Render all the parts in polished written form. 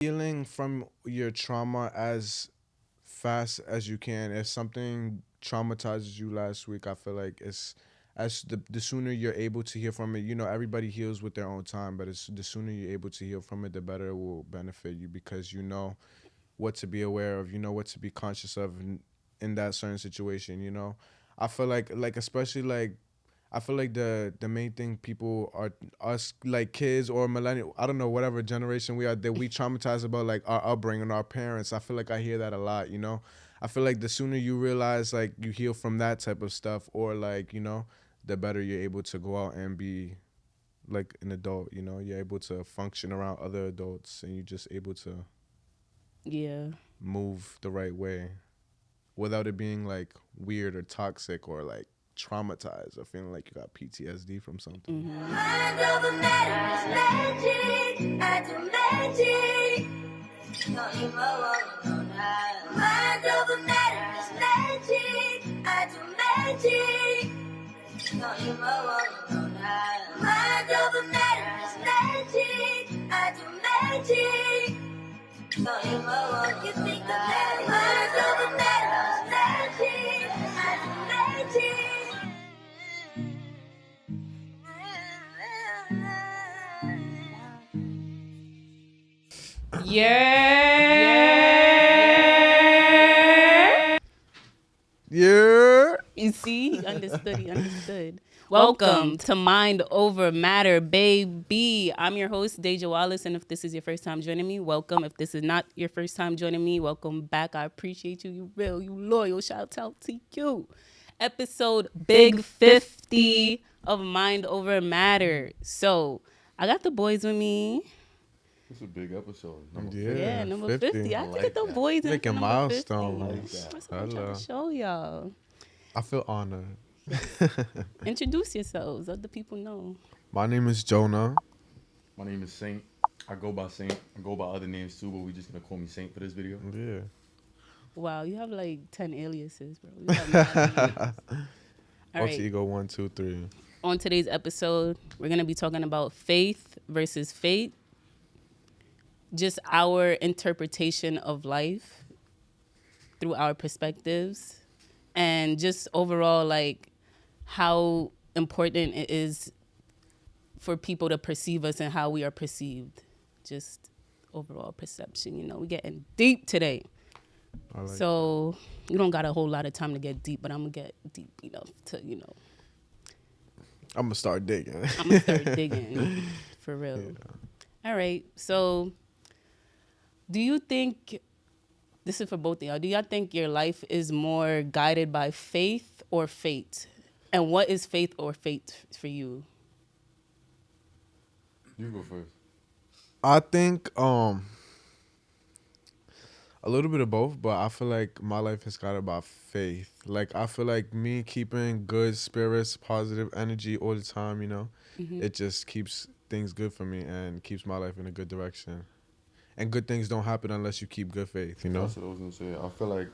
Healing from your trauma as fast as you can. If something traumatizes you last week, I feel like it's as the sooner you're able to heal from it. You know, everybody heals with their own time, but it's the sooner you're able to heal from it, the better it will benefit you because you know what to be aware of, you know what to be conscious of in that certain situation. You know, I feel like especially like I feel like the main thing people are us like kids or millennial, I don't know, whatever generation we are, that we traumatize about like our upbringing, our parents. I feel like I hear that a lot, you know. I feel like the sooner you realize like you heal from that type of stuff or like, you know, the better you're able to go out and be like an adult, you know. You're able to function around other adults and you're just able to Yeah. move the right way without it being like weird or toxic or like traumatized or feeling like you got PTSD from something. Mind over matter is magic. I do magic. Don't you know now? Mind over matter is magic. I do magic. Don't you know now? Mind over matter is magic. I do magic. Don't you know you think of that? Mind over matter is magic. I do magic. Yeah. Yeah. You see, he understood. He understood. Welcome to Mind Over Matter, baby. I'm your host, DEJA Wallace, and if this is your first time joining me, welcome. If this is not your first time joining me, welcome back. I appreciate you. You real, you loyal. Shout out to you. Episode Big 50 of Mind Over Matter. So, I got the boys with me. It's a big episode. Number Yeah. Yeah, number 50. I I have to like get the that. boys in Making for number 50. milestone. I like that. That's what I'm trying Hello. to show y'all. I feel honored. Introduce yourselves. Let the people know. My name is Jonah. My name is Saint. I go by Saint. I go by other names too, but we just gonna call me Saint for this video. Yeah. Wow, you have like 10 aliases, bro. You have mad names. All Alter right. ego 1, 2, 3. On today's episode, we're going to be talking about faith versus fate. Just our interpretation of life through our perspectives. And just overall, like, how important it is for people to perceive us and how we are perceived. Just overall perception, you know. We're getting deep today. I like So you don't got a whole lot of time to get deep, but I'm gonna get deep enough to, you know, I'm gonna start digging. I'm gonna start digging for real. All right. So do you think, this is for both of y'all, do y'all think your life is more guided by faith or fate? And what is faith or fate for you? You go first. I think a little bit of both, but I feel like my life is guided by faith. Like I feel like me keeping good spirits, positive energy all the time, you know, it just keeps things good for me and keeps my life in a good direction. And good things don't happen unless you keep good faith, you know? That's what I was gonna say. I feel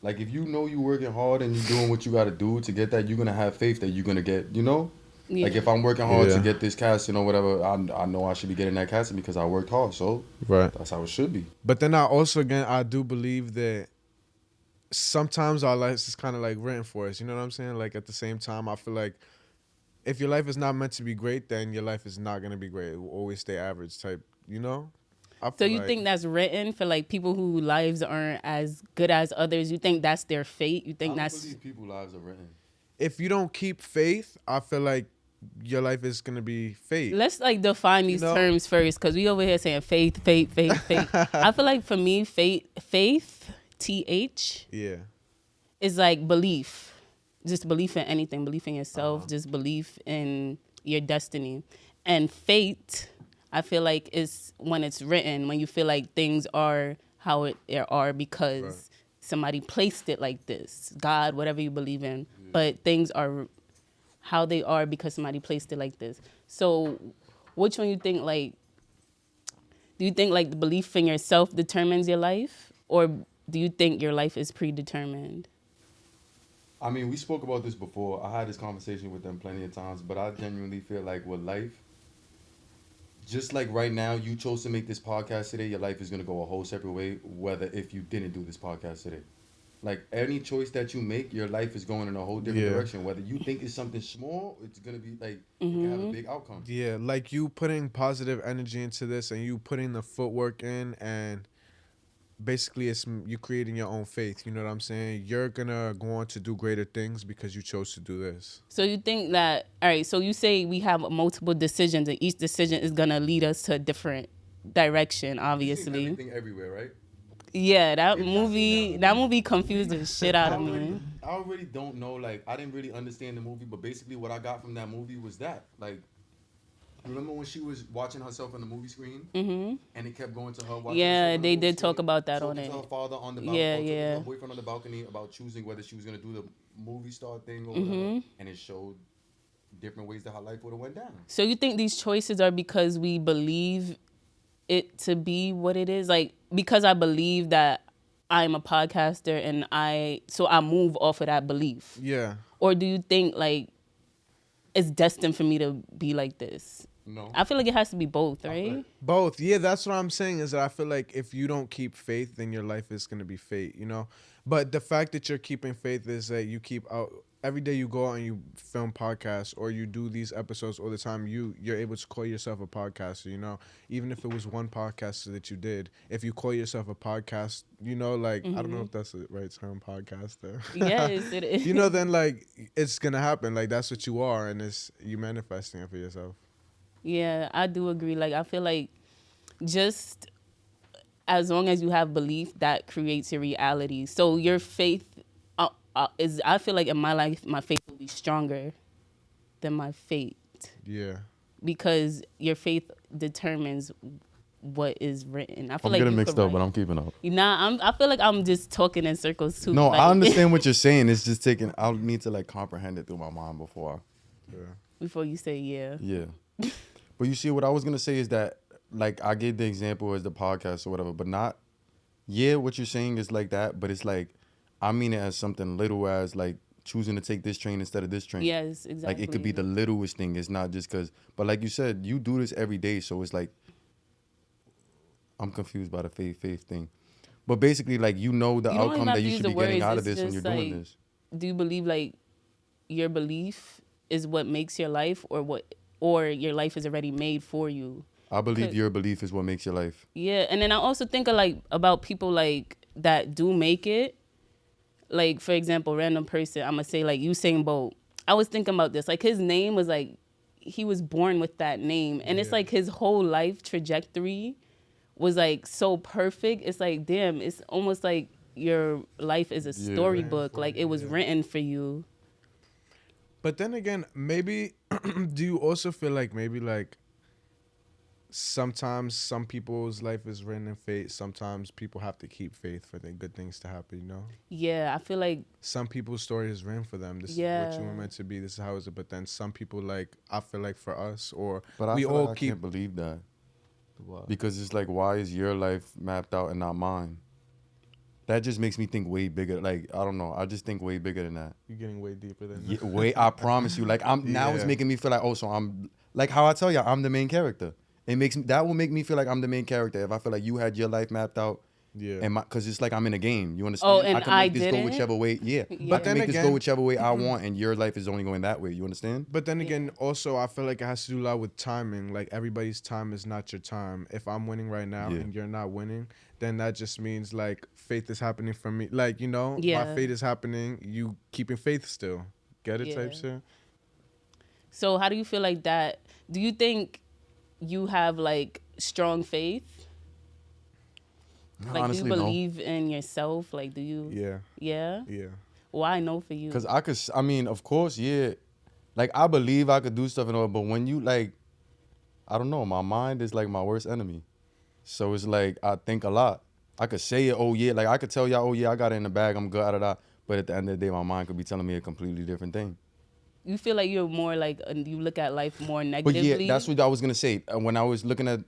like if you know you working hard and you doing what you gotta do to get that, you're gonna have faith that you're gonna get. You know, Yeah. like if I'm working hard Yeah. to get this casting or whatever, I know I should be getting that casting because I worked hard. So Right. that's how it should be. But then I also, again, I do believe that sometimes our lives is kind of like written for us. You know what I'm saying? Like at the same time, I feel like if your life is not meant to be great, then your life is not going to be great. It will always stay average type, you know? I So feel you like, think that's written for like people whose lives aren't as good as others? You think that's their fate? You I think don't that's believe people's lives are written. if you don't keep faith, I feel like your life is going to be fate. Let's like define these know? terms first, because we over here saying faith, faith, faith, faith. I feel like for me, faith, TH, Yeah. is like belief. Just belief in anything, belief in yourself, just belief in your destiny. And fate, I feel like is when it's written, when you feel like things are how it are because Right. somebody placed it like this. God, whatever you believe in. But things are how they are because somebody placed it like this. So which one you think, like, do you think like the belief in yourself determines your life? Or do you think your life is predetermined? I mean, we spoke about this before. I had this conversation with them plenty of times, but I genuinely feel like with life, just like right now, you chose to make this podcast today, your life is gonna go a whole separate way. Whether if you didn't do this podcast today, like any choice that you make, your life is going in a whole different Yeah. direction. Whether you think it's something small, it's gonna be like it can have a big outcome. Yeah, like you putting positive energy into this and you putting the footwork in, and basically it's you creating your own faith. You know what I'm saying? You're gonna go on to do greater things because you chose to do this. So you think that, all right, so you say we have multiple decisions and each decision is going to lead us to a different direction, You've seen obviously. everything everywhere, right? Yeah, that If y'all seen that movie confused the shit out of me. I already don't know. Like, I didn't really understand the movie, but basically, what I got from that movie was that, like, remember when she was watching herself on the movie screen, and it kept going to her. Watching Yeah, herself on the they movie did talk screen, about that talking on to it. her father on the Yeah, balcony, talking to yeah. her boyfriend on the balcony about choosing whether she was gonna do the movie star thing or whatever, and it showed different ways that her life would have went down. So you think these choices are because we believe it to be what it is? Like, because I believe that I'm a podcaster and I move off of that belief. Yeah. Or do you think like it's destined for me to be like this? No, I feel like it has to be both, feel right? like- Both. Yeah, that's what I'm saying is that I feel like if you don't keep faith, then your life is going to be fate, you know? But the fact that you're keeping faith is that you keep out every day you go out and you film podcasts or you do these episodes all the time, you're able to call yourself a podcaster, you know? Even if it was one podcaster that you did, if you call yourself a podcast, you know, like, I don't know if that's the right term, podcaster. Yes, it is. You know, then like it's going to happen. Like that's what you are, and it's you manifesting it for yourself. Yeah, I do agree. Like, I feel like just as long as you have belief, that creates your reality. So your faith is, I feel like in my life, my faith will be stronger than my fate Yeah. because your faith determines what is written. I feel I'm like getting you mixed could up, but write- I'm keeping up. I feel like I'm just talking in circles too. No, like, I understand what you're saying. It's just taking. I'll need to like comprehend it through my mind before. Before you say yeah. Yeah. But you see, what I was gonna say is that, like, I gave the example as the podcast or whatever, but not. Yeah, what you're saying is like that, but it's like, I mean it as something little as like choosing to take this train instead of this train. Yes, exactly. Like it could be the littlest thing. It's not just because. But like you said, you do this every day, so it's like. I'm confused by the faith thing, but basically, like you know the You don't outcome even have that to you use should the be getting words, out of it's this when you're just, doing like, this. Do you believe like your belief is what makes your life, or your life is already made for you? I believe Could- your belief is what makes your life. Yeah, and then I also think of like about people like that do make it. Like, for example, random person, I'm gonna say like Usain Bolt. I was thinking about this. Like, his name was like, he was born with that name, and it's like his whole life trajectory was like so perfect. It's like, damn, it's almost like your life is a storybook. Like, it was written for you. But then again, maybe do you also feel like maybe like sometimes some people's life is written in fate. Sometimes people have to keep faith for the good things to happen, you know? Yeah, I feel like Some people's story is written for them. This is what you were meant to be. This is how is it. But then some people, like, I feel like for us, or But I we feel all like I keep. can't believe that. Because it's like, why is your life mapped out and not mine? That just makes me think way bigger. Like, I don't know. I just think way bigger than that. You're getting way deeper than Yeah, way, I promise you. Like, now it's Yeah. making me feel like, oh, so I'm like how I tell you, I'm the main character. That will make me feel like I'm the main character if I feel like you had your life mapped out. Yeah. And because it's like I'm in a game. You understand? Oh, and can I make this go didn't? whichever way. Yeah. Yeah. I can then make this again- go whichever way I want, and your life is only going that way. You understand? But then again, also, I feel like it has to do a lot with timing. Like, everybody's time is not your time. If I'm winning right now Yeah. and you're not winning, then that just means, like, faith is happening for me. Like, you know, Yeah. my fate is happening. You keeping faith still. Get it type Yeah. shit? So how do you feel like that? Do you think you have like strong faith? Like, Honestly, do you no. believe in yourself? Like, do you? Yeah. Yeah. Yeah. Why no for you? Because I mean, of course, yeah. Like, I believe I could do stuff and all, but when you, like, I don't know, my mind is like my worst enemy. So it's like, I think a lot. I could say it, oh yeah, like I could tell y'all, oh yeah, I got it in the bag, I'm good, but at the end of the day, my mind could be telling me a completely different thing. You feel like you're more like you look at life more But negatively. yeah, that's what I was gonna say. When I was looking at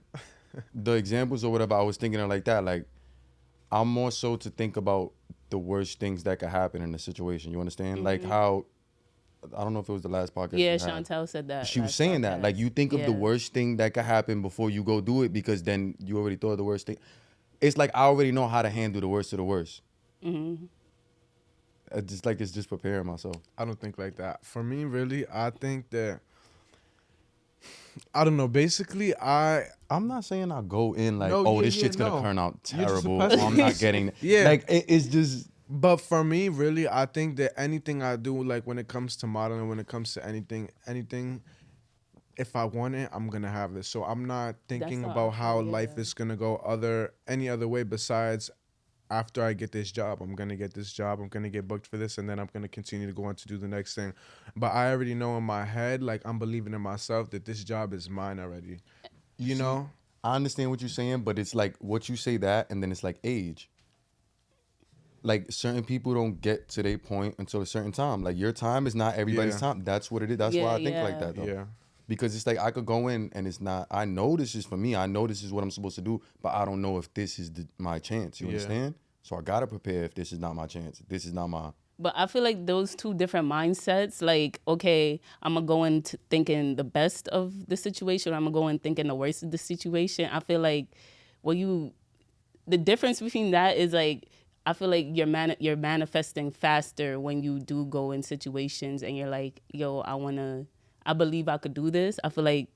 the examples or whatever, I was thinking of like that. Like, I'm more so to think about the worst things that could happen in a situation. You understand? Like how I don't know if it was the last podcast. Yeah, we had. Chantel said that. She was last saying that, podcast. like, you think of the Yeah. worst thing that could happen before you go do it, because then you already thought of the worst thing. It's like I already know how to handle the worst of the worst. It's just preparing myself. I don't think like that. For me, really, I think that I don't know. Basically, I'm not saying I go in like, No, oh, yeah, this yeah, shit's gonna no. turn out You're just a terrible. Or I'm not pessimist. getting. Yeah. Like it's just. But for me, really, I think that anything I do, like when it comes to modeling, when it comes to anything, if I want it, I'm gonna have it. So I'm not thinking how I about how feel, life yeah. is gonna go any other way besides after I get this job. I'm gonna get this job. I'm gonna get booked for this, and then I'm gonna continue to go on to do the next thing. But I already know in my head, like I'm believing in myself that this job is mine already. You See, know? I understand what you're saying, but it's like what you say that, and then it's like age. Like certain people don't get to their point until a certain time. Like your time is not everybody's Yeah. time. That's what it is. That's why Yeah, I think like yeah. that though. Yeah. Because it's like I could go in and it's not. I know this is for me. I know this is what I'm supposed to do, but I don't know if this is my chance. You Yeah. understand? So I gotta prepare if this is not my chance. This is not my. But I feel like those two different mindsets, like, okay, I'm going to go in thinking the best of the situation, or I'm going to go in thinking the worst of the situation. I feel like the difference between that is like, I feel like you're manifesting faster when you do go in situations and you're like, yo, I believe I could do this. I feel like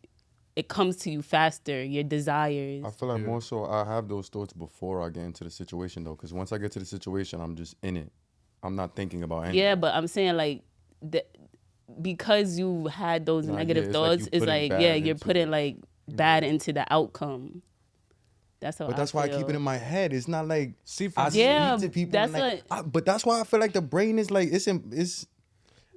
it comes to you faster, your desires. I feel like Yeah. more so I have those thoughts before I get into the situation though, because once I get to the situation, I'm just in it. I'm not thinking about anything. Yeah, but I'm saying like because you had those Nah, negative yeah, it's like thoughts, you it's putting like bad you're into putting it. like bad into the outcome. That's how. But that's why I keep it in my head. It's not like See, for I me- Yeah, speak to people. that's And like, but that's why I feel like the brain is like it's.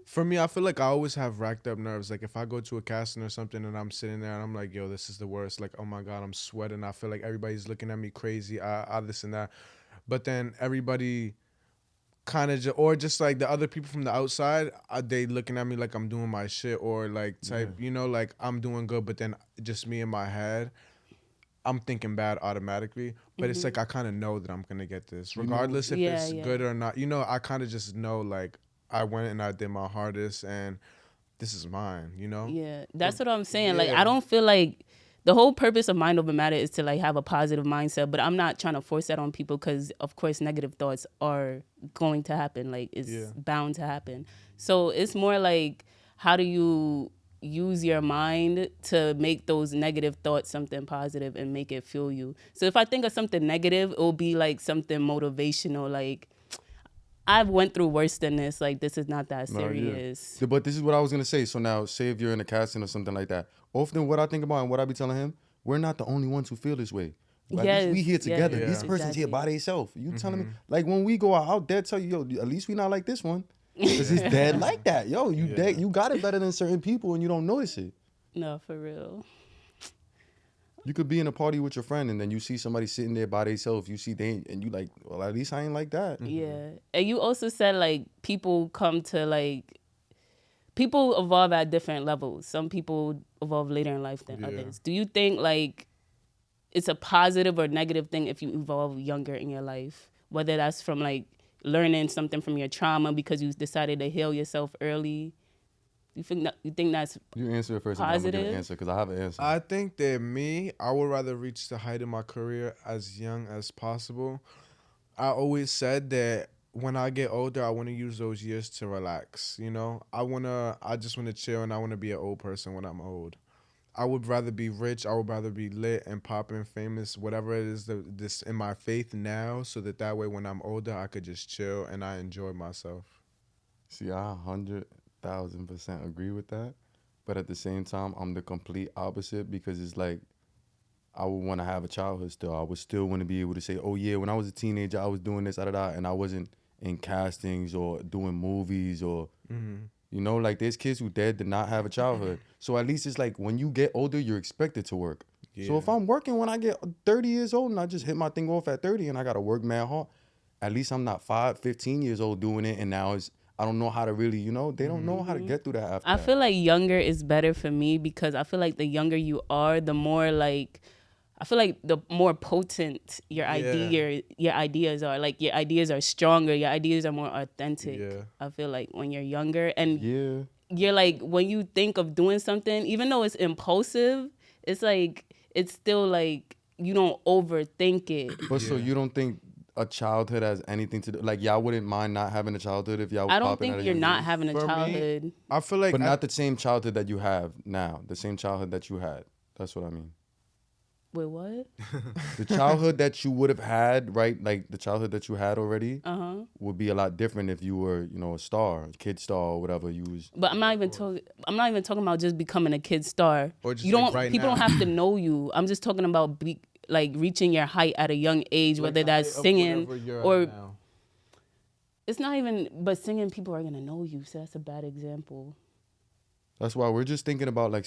For me, I feel like I always have racked up nerves. Like if I go to a casting or something and I'm sitting there and I'm like, yo, this is the worst. Like, oh my God, I'm sweating. I feel like everybody's looking at me crazy. I this and that. But then everybody kind of or just like the other people from the outside, they looking at me like I'm doing my shit or like type, like I'm doing good. But then just me in my head, I'm thinking bad automatically. But it's like I kind of know that I'm going to get this. Regardless if it's good or not. I kind of just know like I went and I did my hardest and this is mine, Yeah, that's what I'm saying. Like Yeah. I don't feel like the whole purpose of mind over matter is to like have a positive mindset, but I'm not trying to force that on people because of course negative thoughts are going to happen. Like it's bound to happen. So it's more like how do you use your mind to make those negative thoughts something positive and make it fuel you. So if I think of something negative, it will be like something motivational, like I've went through worse than this. Like, this is not that serious. But this is what I was going to say. So now, say if you're in a casting or something like that. Often what I think about and what I be telling him, we're not the only ones who feel this way. At least we here together. yes, These person's here exactly. by themselves. You telling me? Like, when we go out there, tell you, yo, at least we not like this one. Because it's dead like that. Yo, you got it better than certain people and you don't notice it. No, for real. You could be in a party with your friend and then you see somebody sitting there by themselves. You see and you like, well, at least I ain't like that. Yeah. And you also said, like, people evolve at different levels. Some people evolve later in life than others. Do you think, like, it's a positive or negative thing if you evolve younger in your life? Whether that's from, like, learning something from your trauma because you decided to heal yourself early. You think that's You answer it first and then I'm going to give positive? an answer because I have an answer. I think that I would rather reach the height of my career as young as possible. I always said that when I get older, I want to use those years to relax. I just want to chill and I want to be an old person when I'm old. I would rather be rich. I would rather be lit and popping, famous, whatever it is this in my faith now, so that way when I'm older, I could just chill and I enjoy myself. See, I 100,000% agree with that. But at the same time, I'm the complete opposite because it's like I would want to have a childhood still. I would still want to be able to say, oh, yeah, when I was a teenager, I was doing this, and I wasn't in castings or doing movies or, like there's kids who did not have a childhood. So at least it's like when you get older, you're expected to work. So Yeah. if I'm working when I get 30 years old and I just hit my thing off at 30 and I got to work mad hard, at least I'm not 15 years old doing it. And now I don't know how to really, they don't know how to get through that after I that. feel like younger is better for me because I feel like the younger you are, the more like I feel like the more potent your ideas are. Like your ideas are stronger, your ideas are more authentic. Yeah. I feel like when you're younger and Yeah. you're like, when you think of doing something, even though it's impulsive, it's like, it's still like, you don't overthink it. But so you don't think a childhood has anything to do? Like, y'all wouldn't mind not having a childhood if y'all was I don't popping at think a you're young not age? having a For me, childhood. I feel like But not the same childhood that you have now. The same childhood that you had. That's what I mean. Wait, what? The childhood that you would have had, right? Like the childhood that you had already Uh-huh. would be a lot different if you were, you know, a star, a kid star or whatever you was. But I'm not even talking about just becoming a kid star. Or just You don't like right people now. don't have to know you. I'm just talking about like reaching your height at a young age, Like whether the that's height of singing whatever you're at or now. it's not even, but singing, people are gonna know you, so that's a bad example. That's why we're just thinking about like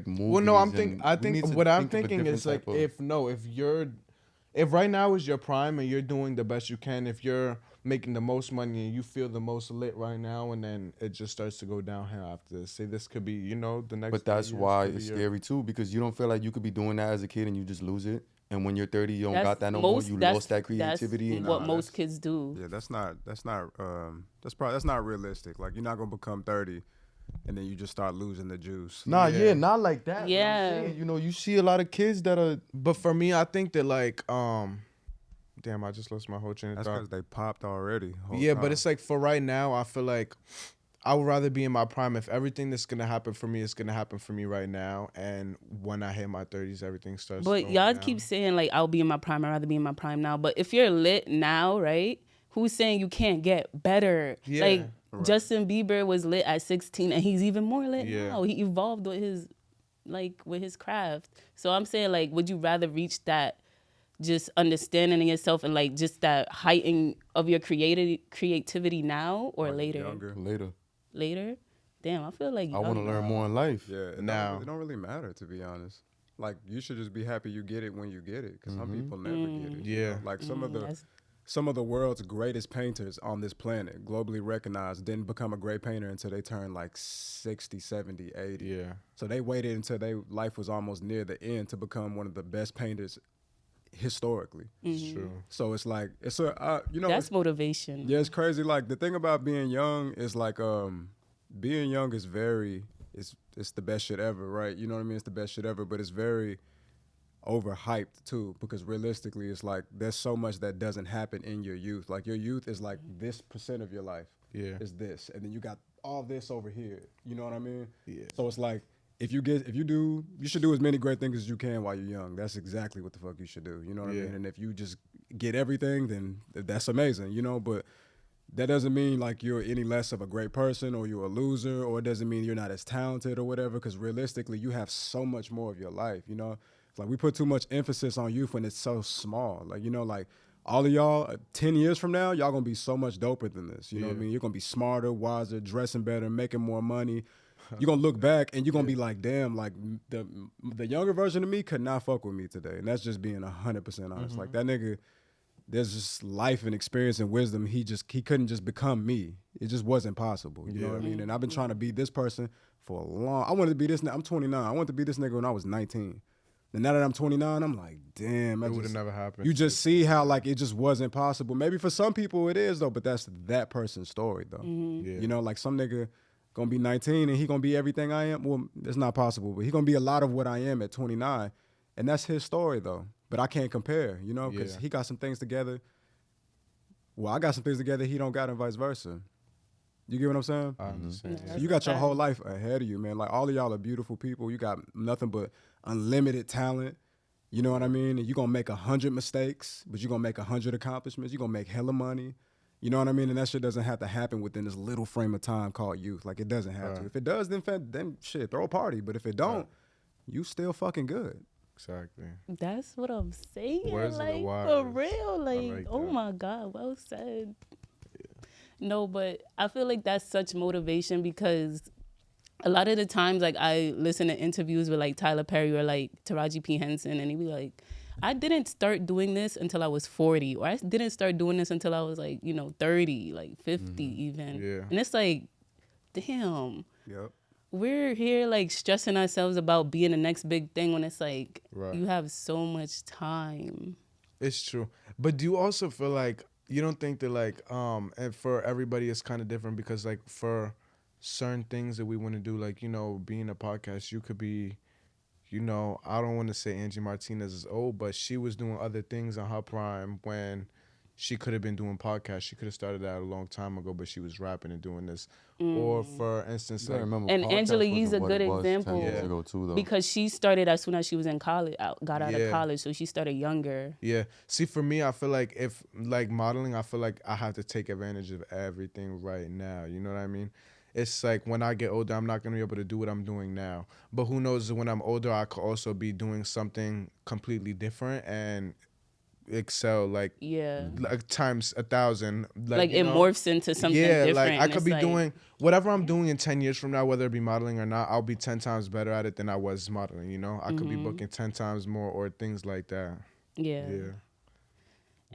movies. Well, no, and I we need think to what I'm think of a thinking is different like type of- if right now is your prime and you're doing the best you can, if you're making the most money and you feel the most lit right now, and then it just starts to go downhill after this. Say this could be, you know, the next. But 3 that's years why could be it's your- scary too, because you don't feel like you could be doing that as a kid and you just lose it. And when you're 30, you don't That's got that no more. most- You that's- lost that creativity. That's And what Nah, most that's- kids do. Yeah, that's not realistic. Like, you're not gonna become 30 and then you just start losing the juice. Nah, Yeah. yeah, not like that. But I'm Yeah. saying, you know, you see a lot of kids that are. But for me, I think that like damn, I just lost my whole train of That's thought. because they popped already. whole Yeah, time. but it's like for right now, I feel like I would rather be in my prime. If everything that's gonna happen for me is gonna happen for me right now, and when I hit my 30s, everything starts. But going y'all down. keep saying like, I'll be in my prime, I'd rather be in my prime now. But if you're lit now, right? Who's saying you can't get better? Yeah. Like Justin Bieber was lit at 16 and he's even more lit Yeah. now. He evolved with his craft. So I'm saying, like, would you rather reach that just understanding in yourself and like just that heighten of your creativity now or Like later? younger. Later? Damn, I feel like I want to learn more in life. Yeah, it don't really matter, to be honest. Like, you should just be happy you get it when you get it, because some people never get it. you Yeah. know? Like that's- some of the world's greatest painters on this planet, globally recognized, didn't become a great painter until they turned like 60, 70, 80. Yeah. So they waited until their life was almost near the end to become one of the best painters historically. It's true. So it's like, it's a, That's motivation. yeah, it's crazy. Like, the thing about being young is like, being young is it's the best shit ever, right? You know what I mean? It's the best shit ever, but it's very overhyped too, because realistically, it's like there's so much that doesn't happen in your youth. Like, your youth is like this % of your life. Yeah. Is this, and then you got all this over here. You know what I mean? Yeah. So it's like, you should do as many great things as you can while you're young. That's exactly what the fuck you should do. You know what I Yeah. mean? And if you just get everything, then that's amazing, you know? But that doesn't mean like you're any less of a great person or you're a loser, or it doesn't mean you're not as talented or whatever, because realistically, you have so much more of your life, you know? It's like we put too much emphasis on youth when it's so small. Like, you know, like all of y'all, 10 years from now, y'all gonna be so much doper than this. You know what I mean? You're gonna be smarter, wiser, dressing better, making more money. You're gonna look back and you're gonna be like, damn, like the younger version of me could not fuck with me today. And that's just being 100% honest. Like, that nigga, there's just life and experience and wisdom. He couldn't just become me. It just wasn't possible. You know what I mean? And I've been trying to be this person for a long. I wanted to be this. I'm 29. I wanted to be this nigga when I was 19. And now that I'm 29, I'm like, damn, It would have never happened. You just see how like it just wasn't possible. Maybe for some people it is though, but that's that person's story though. Yeah. You know, like some nigga gonna be 19 and he gonna be everything I am. Well, it's not possible, but he gonna be a lot of what I am at 29, and that's his story though. But I can't compare, you know, because Yeah. he got some things together. Well, I got some things together he don't got, and vice versa. You get what I'm saying? I understand. Yeah. So you got your whole life ahead of you, man. Like, all of y'all are beautiful people. You got nothing but unlimited talent. You know what I mean? And you're going to make 100 mistakes, but you're going to make 100 accomplishments. You're going to make hella money. You know what I mean? And that shit doesn't have to happen within this little frame of time called youth. Like, it doesn't have to. If it does, then shit, throw a party. But if it don't, you still fucking good. Exactly. That's what I'm saying. Words of the Like, wise. for real. Like, like oh that. my God, well said. No, but I feel like that's such motivation, because a lot of the times, like, I listen to interviews with like Tyler Perry or like Taraji P. Henson, and he be like, I didn't start doing this until I was 40, or I didn't start doing this until I was like, 30, like 50 even. Yeah. And it's like, damn, Yep. we're here like stressing ourselves about being the next big thing when it's like, Right. you have so much time. It's true. But do you also feel like you don't think that like and for everybody it's kind of different, because like for certain things that we want to do, like, being a podcast, you could be, I don't want to say Angie Martinez is old, but she was doing other things on her prime when she could have been doing podcasts. She could have started that a long time ago, but she was rapping and doing this. Or for instance, You gotta like, remember, And Angela podcast Yee's a wasn't what good it was 10 example years ago too, though. because she started as soon as she was in college, got out Yeah. of college, so she started younger. yeah. See, for me, I feel like if like modeling, I feel like I have to take advantage of everything right now. You know what I mean? It's like when I get older, I'm not gonna be able to do what I'm doing now. But who knows? When I'm older, I could also be doing something completely different and excel like Yeah. times 1,000. Like it morphs into something yeah, different. like I and could it's be like, doing whatever I'm doing in 10 years from now, whether it be modeling or not. I'll be 10 times better at it than I was modeling. I could be booking 10 times more or things like that. Yeah. Yeah.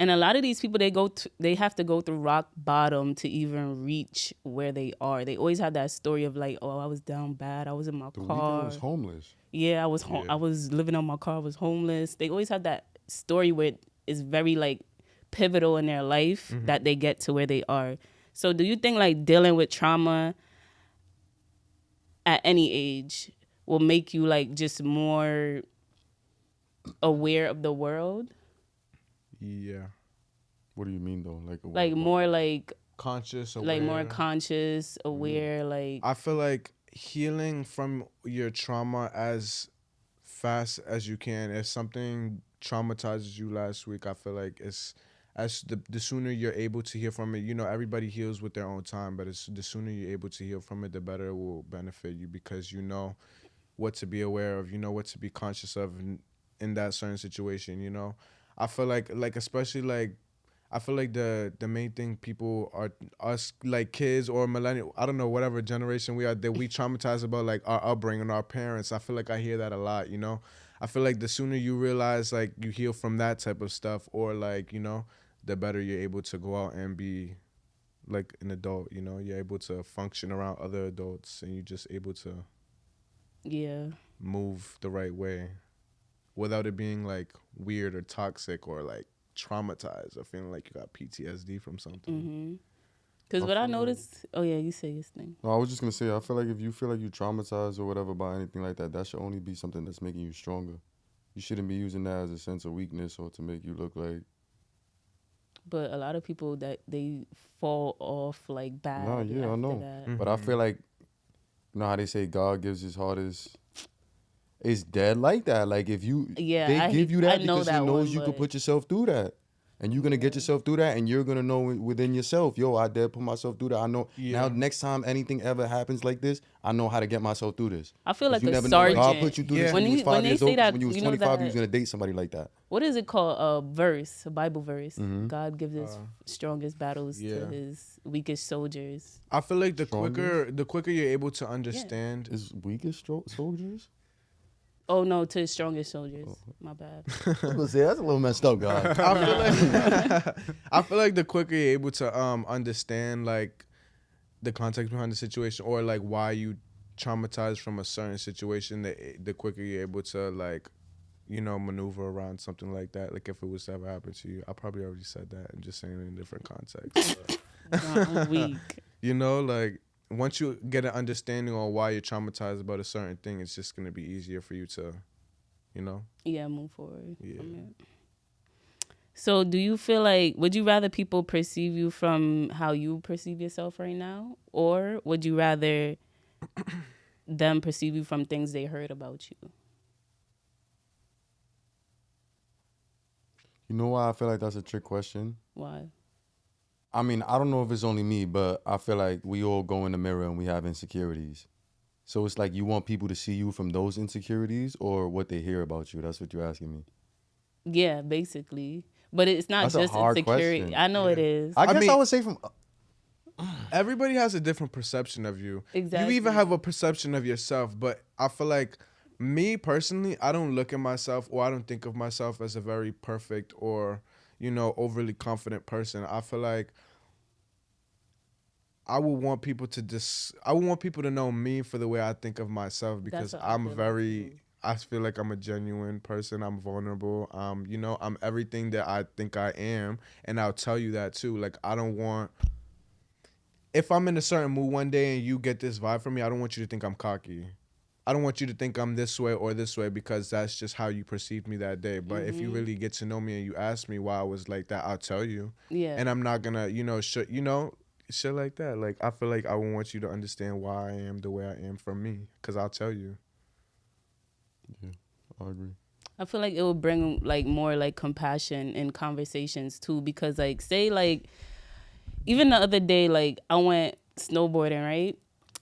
And a lot of these people, they have to go through rock bottom to even reach where they are. They always have that story of like, oh, I was down bad. I was in my The car. Weeknd was homeless. Yeah, I was I was living on my car. I was homeless. They always have that story where it's very like pivotal in their life that they get to where they are. So do you think like dealing with trauma at any age will make you like just more aware of the world? Yeah. What do you mean though? Like more like Conscious, aware. like more conscious, aware, like I feel like healing from your trauma as fast as you can. If something traumatizes you last week, I feel like it's as the sooner you're able to heal from it. Everybody heals with their own time, but it's the sooner you're able to heal from it, the better it will benefit you because you know what to be aware of, what to be conscious of in that certain situation. I feel like especially like I feel like the main thing people are us like kids or millennial, I don't know, whatever generation we are, that we traumatize about like our upbringing, our parents. I feel like I hear that a lot. I feel like the sooner you realize like you heal from that type of stuff, or like the better you're able to go out and be like an adult. You're able to function around other adults, and you're just able to yeah. move the right way without it being like weird or toxic or like traumatized or feeling like you got PTSD from something. Because what I noticed, oh yeah, you say this thing. No, I was just gonna say, I feel like if you feel like you're traumatized or whatever by anything like that, that should only be something that's making you stronger. You shouldn't be using that as a sense of weakness or to make you look like. But a lot of people that they fall off like bad. Nah, yeah, I after know. that. But I feel like, you know how they say God gives his hardest. It's dead like that. Like if you, Yeah, they give you that I know because he that knows one, you could but- put yourself through that. And you're going to get yourself through that, and you're going to know within yourself, yo, I dare put myself through that. I know now next time anything ever happens like this, I know how to get myself through this. I feel like you a never sergeant. know. God put you through this when you was 5 they years say old. 'Cause that, when you was you know 25, you that- was going to date somebody like that. What is it called? A verse, a Bible verse. Mm-hmm. God gives his strongest battles to his weakest soldiers. I feel like the Strongest? quicker you're able to understand. Is weakest soldiers? Oh no, to his strongest soldiers. My bad. I was going to say, that's a little messed up, God. I feel like the quicker you're able to understand like the context behind the situation, or like why you traumatized from a certain situation, the quicker you're able to like maneuver around something like that. Like if it was to ever happen to you, I probably already said that and just saying it in a different context. I'm weak. Like once you get an understanding on why you're traumatized about a certain thing, it's just gonna be easier for you to, Yeah, move forward. Yeah. from it. So do you feel like, would you rather people perceive you from how you perceive yourself right now? Or would you rather them perceive you from things they heard about you? You know why I feel like that's a trick question? Why? I mean, I don't know if it's only me, but I feel like we all go in the mirror and we have insecurities. So it's like you want people to see you from those insecurities or what they hear about you. That's what you're asking me. Yeah, basically. But it's not That's a just hard insecurity. question. I know it is. I guess mean- I would say from... Everybody has a different perception of you. Exactly. You even have a perception of yourself, but I feel like me personally, I don't look at myself, or I don't think of myself as a very perfect or, overly confident person. I feel like I would want people to know me for the way I think of myself, because That's what I I'm feel like very, too. I feel like I'm a genuine person. I'm vulnerable. I'm everything that I think I am. And I'll tell you that too. Like, I don't want, if I'm in a certain mood one day and you get this vibe from me, I don't want you to think I'm cocky. I don't want you to think I'm this way or this way because that's just how you perceived me that day. But if you really get to know me and you ask me why I was like that, I'll tell you. Yeah. And I'm not gonna, shit like that. Like, I feel like I would want you to understand why I am the way I am from me, because I'll tell you. Yeah, I agree. I feel like it will bring like more like compassion in conversations too, because like say like even the other day like I went snowboarding, right?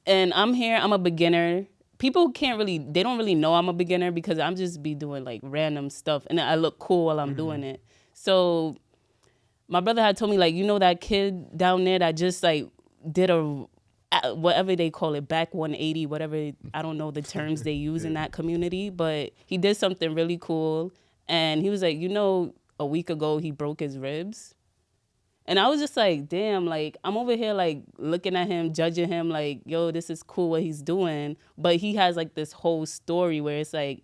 And I'm a beginner. People they don't really know I'm a beginner because I'm just be doing like random stuff and I look cool while I'm doing it. So my brother had told me like, that kid down there that just like did whatever they call it, back 180, whatever, I don't know the terms they use in that community, but he did something really cool. And he was like, a week ago he broke his ribs. And I was just like, damn, like, I'm over here, like, looking at him, judging him, like, yo, this is cool what he's doing. But he has, like, this whole story where it's like,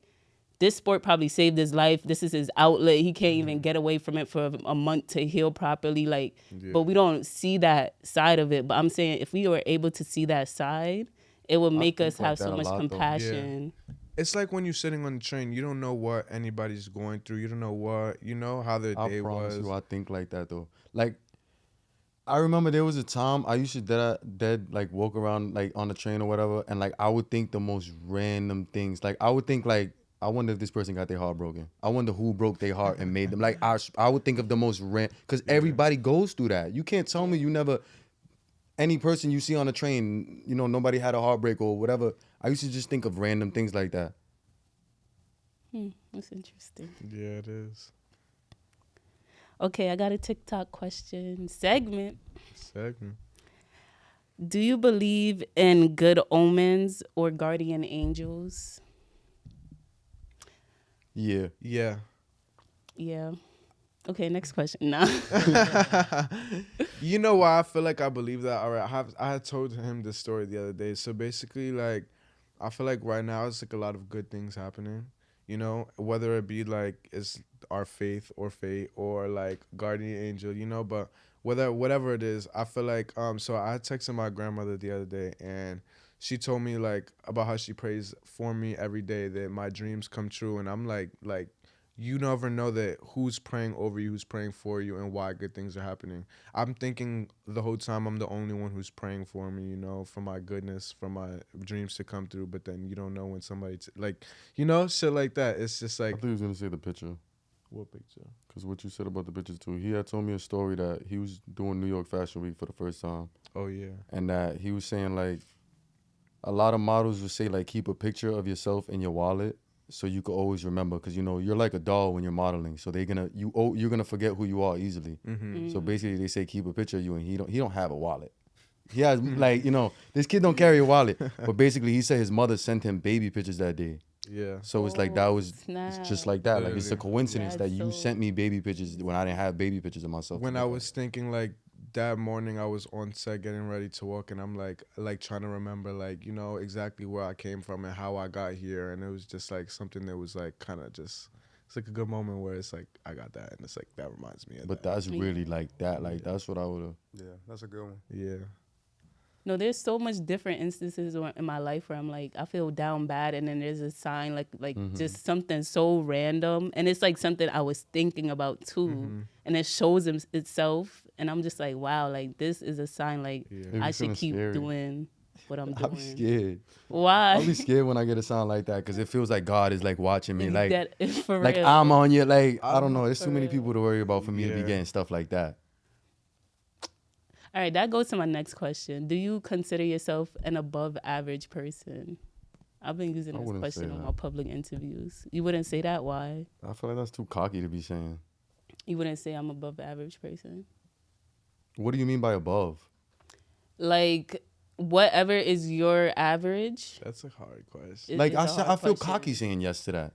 this sport probably saved his life. This is his outlet. He can't even get away from it for a month to heal properly. Like, but we don't see that side of it. But I'm saying if we were able to see that side, it would make us think like have that so a much lot, though. compassion. It's like when you're sitting on the train, you don't know what anybody's going through. You don't know how their I day promise was. you, I think like that though. Like, I remember there was a time I used to dead like walk around like on the train or whatever, and like I would think the most random things. Like I would think like, I wonder if this person got their heart broken. I wonder who broke their heart and made them. Like I would think of the most random, because everybody goes through that. You can't tell me you never. Any person you see on a train, nobody had a heartbreak or whatever. I used to just think of random things like that. That's interesting. Yeah, it is. Okay, I got a TikTok question segment. Segment. Do you believe in good omens or guardian angels? Yeah. Yeah. Yeah. Okay, next question. Nah. You know why I feel like I believe that? All right, I had told him this story the other day. So basically, like, I feel like right now it's like a lot of good things happening. Whether it be like it's our faith or fate or like guardian angel. But whatever it is, I feel like So I texted my grandmother the other day and she told me like about how she prays for me every day that my dreams come true, and I'm like you never know that who's praying over you, who's praying for you, and why good things are happening. I'm thinking the whole time I'm the only one who's praying for me, for my goodness, for my dreams to come through. But then you don't know when somebody, shit like that. It's just I like, thought he was gonna say the picture. what picture? Because what you said about the pictures too. He had told me a story that he was doing New York Fashion Week for the first time. Oh, yeah. And that he was saying like, a lot of models would say like, keep a picture of yourself in your wallet so you could always remember, because you're like a doll when you're modeling, so you're gonna forget who you are easily. So basically they say keep a picture of you, and he don't have a wallet. He has like this kid don't carry a wallet, but basically he said his mother sent him baby pictures that day. Yeah. So it's like that was snap. it's just like that. Like it's a Literally. coincidence that That's you so- sent me baby pictures when I didn't have baby pictures of myself. When I was thinking like that morning, I was on set getting ready to walk, and I'm like trying to remember like exactly where I came from and how I got here, and it was just like something that was like kind of just, it's like a good moment where it's like I got that, and it's like that reminds me of But that. that's really like that. Like that's what I would have. Yeah, that's a good one. Yeah. No, there's so much different instances in my life where I'm like, I feel down bad, and then there's a sign like just something so random, and it's like something I was thinking about too, and it shows itself, and I'm just like, wow, like this is a sign, like Yeah. I It be should keep feeling scary. doing what I'm I'll doing. be scared. Why? I'll be scared when I get a sound like that, because it feels like God is like watching me. Like that is for like real. I'm on you. Like I don't know. There's For too many real. people to worry about for me to be Yeah. getting stuff like that. All right, that goes to my next question. Do you consider yourself an above average person? I've been using I this wouldn't question say in that. my public interviews. You wouldn't say that? Why? I feel like that's too cocky to be saying. You wouldn't say I'm above average person? What do you mean by above? Like, whatever is your average. That's a hard question. Like it's a I hard feel question. cocky saying yes to that.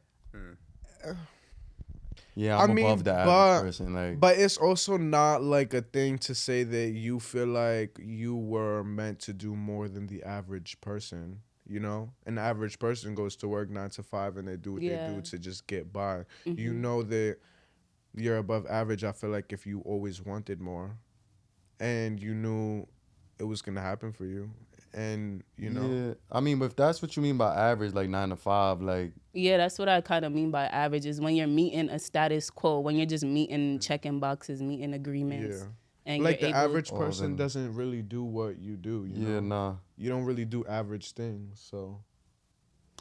Yeah, I I'm mean, above the but- average person. Like, But it's also not like a thing to say that you feel like you were meant to do more than the average person. An average person goes to work 9 to 5 and they do what they Yeah. do to just get by. You know that you're above average. I feel like if you always wanted more and you knew it was gonna happen for you, and you know, Yeah, I mean, but if that's what you mean by average, like 9 to 5, like Yeah, that's what I kind of mean by average is when you're meeting a status quo, when you're just meeting checking boxes, meeting agreements, yeah. and Like you're the able. average Oh, person then- doesn't really do what you do. You yeah, know, nah. you don't really do average things. So,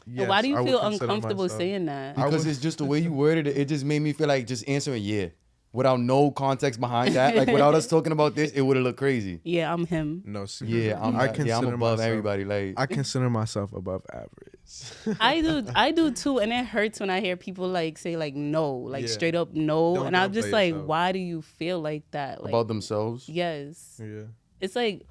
And why do you I would feel consider uncomfortable myself- saying that? I Because would- it's just the way you worded it. It just made me feel like just answering yeah, without no context behind that. Like without us talking about this, it would have looked crazy. Yeah, I'm him. No, see, Yeah, I'm above everybody. Like I consider myself above average. I do too, and it hurts when I hear people like say like no, like Yeah. straight up no, Don't and I'm just downplay like, yourself. why do you feel like that? Like, about themselves. yes, Yeah, it's like,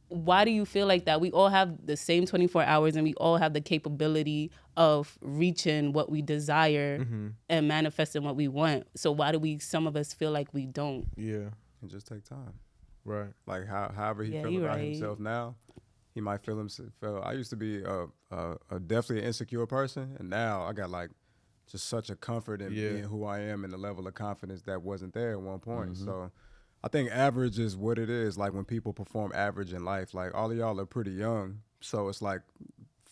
why do you feel like that? We all have the same 24 hours, and we all have the capability of reaching what we desire and manifesting what we want. So why do some of us feel like we don't? yeah, And just take time. right. Like however he Yeah, feel you about right. himself now, he might feel himself. I used to be a definitely an insecure person, and now I got like just such a comfort in Yeah. being who I am and the level of confidence that wasn't there at one point. So I think average is what it is. Like when people perform average in life, like all of y'all are pretty young, so it's like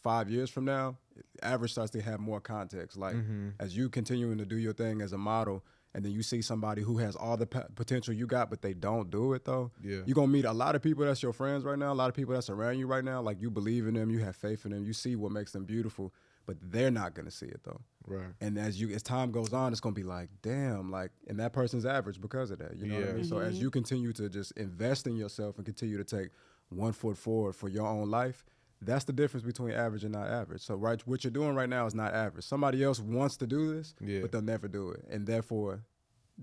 5 years from now, average starts to have more context. Like as you continuing to do your thing as a model, and then you see somebody who has all the potential you got, but they don't do it though. Yeah. You're gonna meet a lot of people that's your friends right now, a lot of people that's around you right now. Like you believe in them, you have faith in them, you see what makes them beautiful, but they're not gonna see it though. Right. And as time goes on, it's gonna be like, damn, like, and that person's average because of that. You know what I Yeah. mean? So as you continue to just invest in yourself and continue to take 1 foot forward for your own life, that's the difference between average and not average. So right, what you're doing right now is not average. Somebody else wants to do this, Yeah. but they'll never do it, and therefore,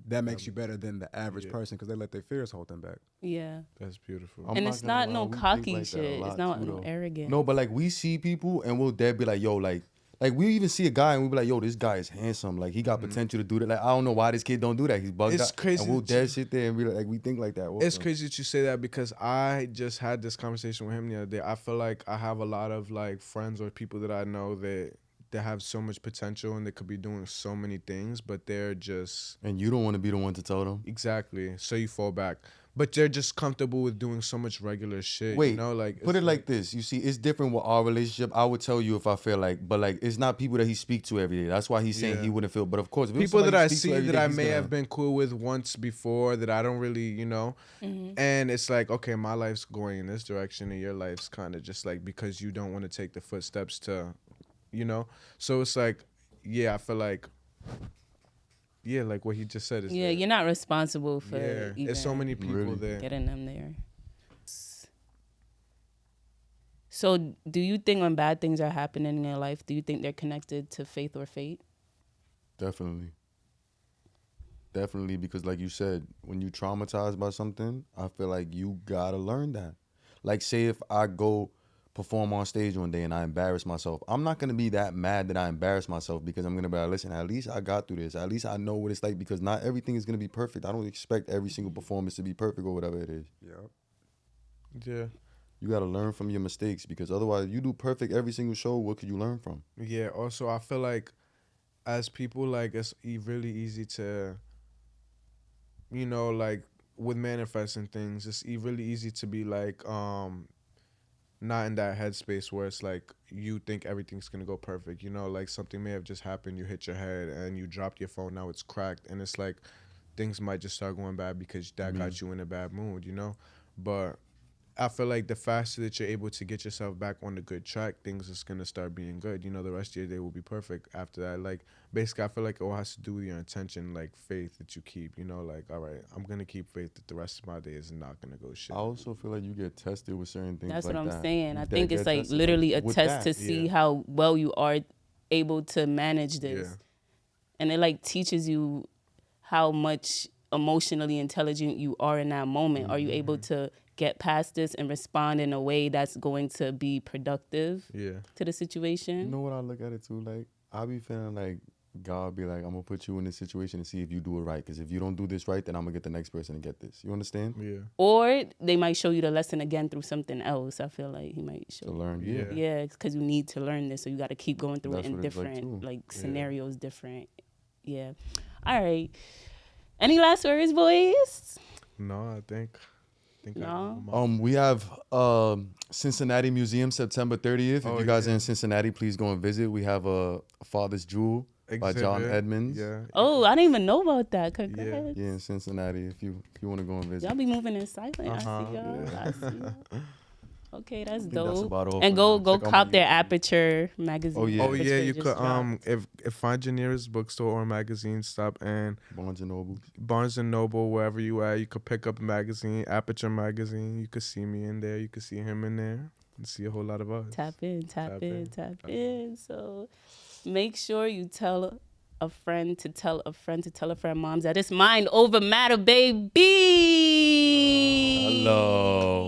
that makes you better than the average person because they let their fears hold them back. Yeah, That's beautiful. I'm and not it's gonna not lie, no we think cocky like that a shit. lot It's not too, no though. arrogant. No, but like we see people and we'll dead be like, yo, like we even see a guy and we be like, yo, this guy is handsome. Like he got potential to do that. Like I don't know why this kid don't do that. He's bugged It's out. crazy And we'll that dead sit there and be like we think like that. It's crazy that you say that because I just had this conversation with him the other day. I feel like I have a lot of like friends or people that I know that have so much potential and they could be doing so many things, but they're just And you don't want to be the one to tell them. exactly. So you fall back, but they're just comfortable with doing so much regular shit. Wait, you know, like put it's it like this. You see, it's different with our relationship. I would tell you if I feel like, but like it's not people that he speak to every day. That's why he's saying Yeah. he wouldn't feel. But of course, if it was people that somebody I he speaks to see every that day, I he's may gonna- have been cool with once before that I don't really, you know, and it's like, okay, my life's going in this direction and your life's kind of just like because you don't want to take the footsteps to, you know, so it's like, yeah, I feel like, yeah, like what he just said is Yeah, that- you're not responsible for yeah, even there's so many people Really? there. getting them there. So, do you think when bad things are happening in your life, do you think they're connected to faith or fate? Definitely. Definitely, because like you said, when you traumatized by something, I feel like you gotta learn that. Like, say if I go perform on stage one day and I embarrass myself, I'm not gonna be that mad that I embarrassed myself because I'm gonna be like, listen, at least I got through this. At least I know what it's like because not everything is gonna be perfect. I don't expect every single performance to be perfect or whatever it is. Yep. Yeah, You gotta learn from your mistakes because otherwise, you do perfect every single show. What could you learn from? yeah. Also, I feel like as people, like it's really easy to, you know, like with manifesting things, it's really easy to be like, not in that headspace where it's like you think everything's gonna go perfect. You know, like something may have just happened, you hit your head and you dropped your phone, now it's cracked, and it's like things might just start going bad because that got you in a bad mood, you know? But I feel like the faster that you're able to get yourself back on the good track, things is gonna start being good. You know, the rest of your day will be perfect after that. Like basically I feel like it all has to do with your intention, like faith that you keep, you know, like, all right, I'm gonna keep faith that the rest of my day is not gonna go shit. I also feel like you get tested with certain things. That's like what I'm that. saying. I You think get it's like tested, literally a with test that. to see yeah. how well you are able to manage this. Yeah. And it like teaches you how much emotionally intelligent you are in that moment. Are you able to get past this and respond in a way that's going to be productive Yeah. to the situation? You know what I look at it too? Like, I be feeling like God be like, I'm gonna put you in this situation and see if you do it right. Because if you don't do this right, then I'm gonna get the next person to get this. You understand? Yeah. Or they might show you the lesson again through something else. I feel like he might show To you. learn. Yeah. Yeah, because you need to learn this, so you got to keep going through That's it in what it's like, different too. like Yeah. scenarios, different. Yeah. All right. Any last words, boys? No, I think think No. We have Cincinnati Museum September 30th. If Oh, you guys are yeah. in Cincinnati, please go and visit. We have a Father's Jewel by John Exhibit. Edmonds. Yeah. Oh, I didn't even know about that. Congrats. Yeah, in Cincinnati. If you want to go and visit. Y'all be moving in silent. I Uh-huh. see y'all. I see y'all. Okay, that's think dope. that's about all And for go now. go Check out my cop their YouTube. Aperture magazine. Oh, yeah. Oh yeah, Aperture you just could dropped. if find your nearest bookstore or magazine stop and Barnes and Noble. Barnes and Noble, wherever you at, you could pick up a magazine, Aperture magazine. You could see me in there, you could see him in there, and see a whole lot of us. Tap in. Tap in. So make sure you tell a friend to tell a friend to tell a friend, moms, that it's mind over matter, baby. Hello.